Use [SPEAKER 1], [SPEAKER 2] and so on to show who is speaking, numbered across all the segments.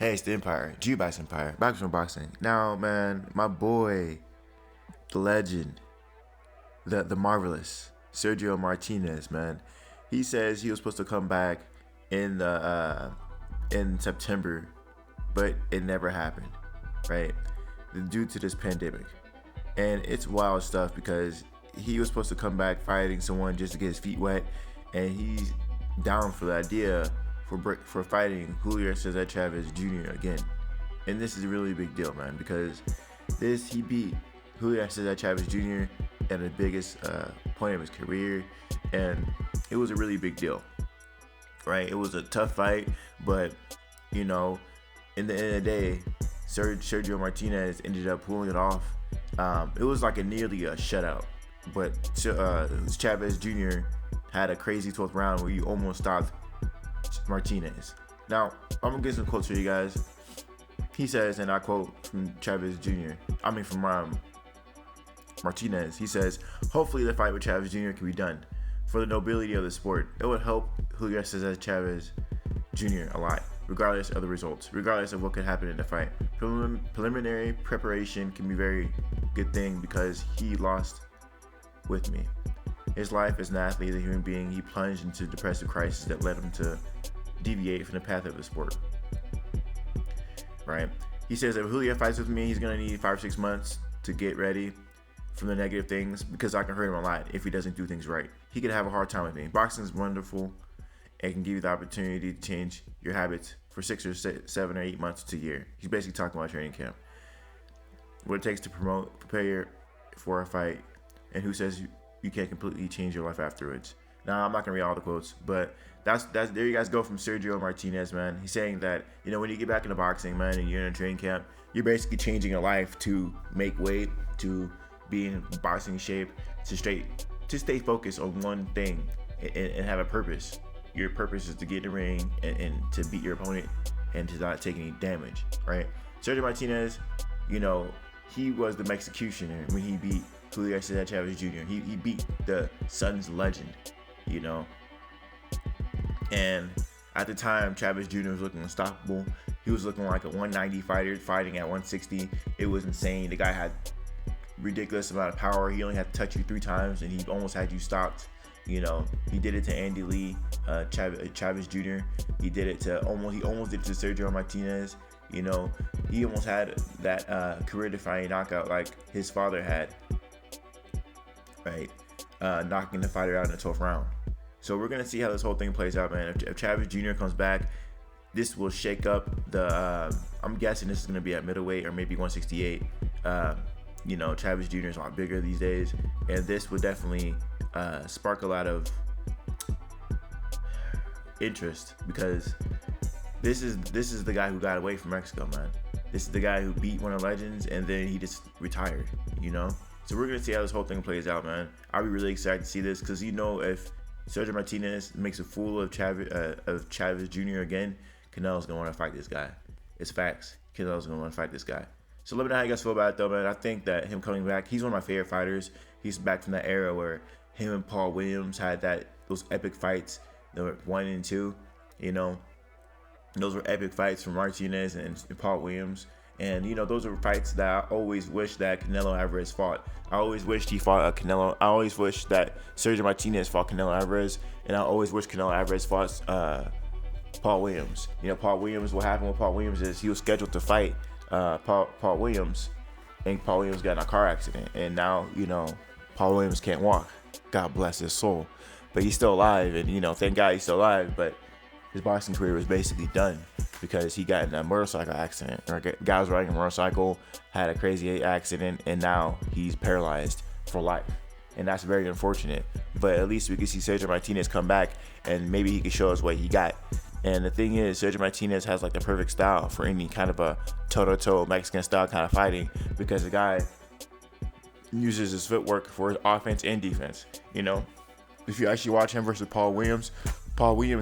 [SPEAKER 1] Hey, it's the Empire. Jubice Empire. Back from boxing. Now, man, my boy, the legend, the marvelous Sergio Martinez, man. He says he was supposed to come back in September, but it never happened, right? Due to this pandemic. And it's wild stuff because he was supposed to come back fighting someone just to get his feet wet, and he's down for the idea for fighting Julio Cesar Chavez Jr. again. And this is a really big deal, man, because he beat Julio Cesar Chavez Jr. at the biggest point of his career, and it was a really big deal, right? It was a tough fight, but in the end of the day, Sergio Martinez ended up pulling it off. It was like nearly a shutout, but Chavez Jr. had a crazy 12th round where you almost stopped Martinez. Now, I'm gonna get some quotes for you guys. He says, and I quote from Chavez Jr. From Martinez. He says, "Hopefully the fight with Chavez Jr. can be done for the nobility of the sport. It would help Julio Cesar Chavez Jr. a lot, regardless of the results, regardless of what could happen in the fight. Preliminary preparation can be a very good thing because he lost with me. His life as an athlete, as a human being, he plunged into a depressive crisis that led him to deviate from the path of the sport." Right? He says that if Julio fights with me, he's going to need 5 or 6 months to get ready from the negative things because I can hurt him a lot if he doesn't do things right. He could have a hard time with me. Boxing is wonderful. It can give you the opportunity to change your habits for 6 or 7 or 8 months to a year. He's basically talking about training camp. What it takes to prepare for a fight, and who says you can't completely change your life afterwards. Now, I'm not going to read all the quotes, but that's there you guys go from Sergio Martinez, man. He's saying that, when you get back into boxing, man, and you're in a training camp, you're basically changing your life to make weight, to be in boxing shape, to stay focused on one thing and have a purpose. Your purpose is to get in the ring and to beat your opponent and to not take any damage, right? Sergio Martinez, he was the MEXICUTIONER when he beat Julio Cesar Chavez Jr. He beat the Suns legend, And at the time, Chavez Jr. was looking unstoppable. He was looking like a 190 fighter fighting at 160. It was insane. The guy had ridiculous amount of power. He only had to touch you 3 times, and he almost had you stopped. He did it to Andy Lee, Chavez Jr. He did it to he almost did it to Sergio Martinez. He almost had that career-defining knockout like his father had, right? Knocking the fighter out in the 12th round. So we're gonna see how this whole thing plays out, man. If Chavez Jr. comes back, this will shake up the. I'm guessing this is gonna be at middleweight or maybe 168. Chavez Jr. is a lot bigger these days, and this would definitely spark a lot of interest because this is the guy who got away from Mexico, man. This is the guy who beat one of the legends and then he just retired, So we're gonna see how this whole thing plays out, man. I'll be really excited to see this because if Sergio Martinez makes a fool of Chavez Jr. again, Canelo's gonna want to fight this guy. It's facts. Canelo's gonna want to fight this guy. So let me know how you guys feel about it, though, man. I think that him coming back, he's one of my favorite fighters. He's back from that era where him and Paul Williams had those epic fights. They were 1 and 2, Those were epic fights from Martinez and Paul Williams. And, those are fights that I always wish that Canelo Alvarez fought. I always wished he fought Canelo. I always wish that Sergio Martinez fought Canelo Alvarez. And I always wish Canelo Alvarez fought Paul Williams. Paul Williams, what happened with Paul Williams is he was scheduled to fight Paul Williams. And Paul Williams got in a car accident. And now, Paul Williams can't walk. God bless his soul. But he's still alive. And, thank God he's still alive. But his boxing career was basically done because he got in a motorcycle accident. Or a guy was riding a motorcycle, had a crazy accident, and now he's paralyzed for life. And that's very unfortunate. But at least we can see Sergio Martinez come back and maybe he can show us what he got. And the thing is, Sergio Martinez has the perfect style for any kind of a toe-to-toe Mexican style kind of fighting because the guy uses his footwork for his offense and defense. If you actually watch him versus Paul Williams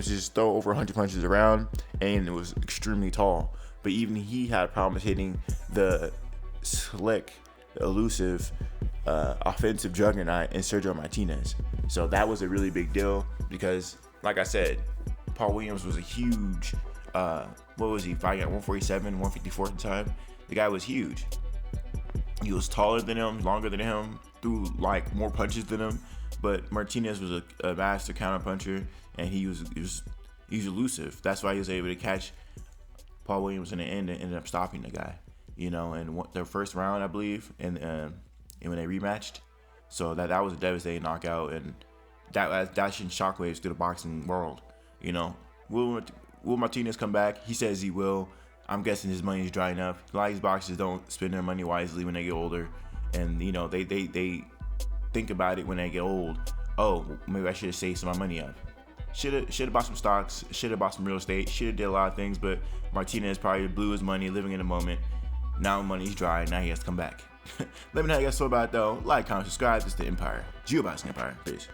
[SPEAKER 1] just throw over 100 punches around and it was extremely tall. But even he had problems hitting the slick, elusive, offensive juggernaut in Sergio Martinez. So that was a really big deal because, like I said, Paul Williams was a huge what was he fighting at 147, 154 at the time? The guy was huge. He was taller than him, longer than him, threw like more punches than him. But Martinez was a master counter puncher, and he was elusive. That's why he was able to catch Paul Williams in the end and ended up stopping the guy. You know, and their first round, I believe, and when they rematched. So that was a devastating knockout, and that sent shockwaves through the boxing world. You know, will Martinez come back? He says he will. I'm guessing his money is drying up. A lot of these boxers don't spend their money wisely when they get older, and you know they think about it when they get old. Oh, maybe I should have saved some of my money up. Should have bought some stocks. Should have bought some real estate. Should have did a lot of things, but Martinez probably blew his money living in the moment. Now money's dry. Now he has to come back. Let me know how you guys feel about it though. Like, comment, subscribe. This is the Empire. JULIO Boxing Empire. Peace.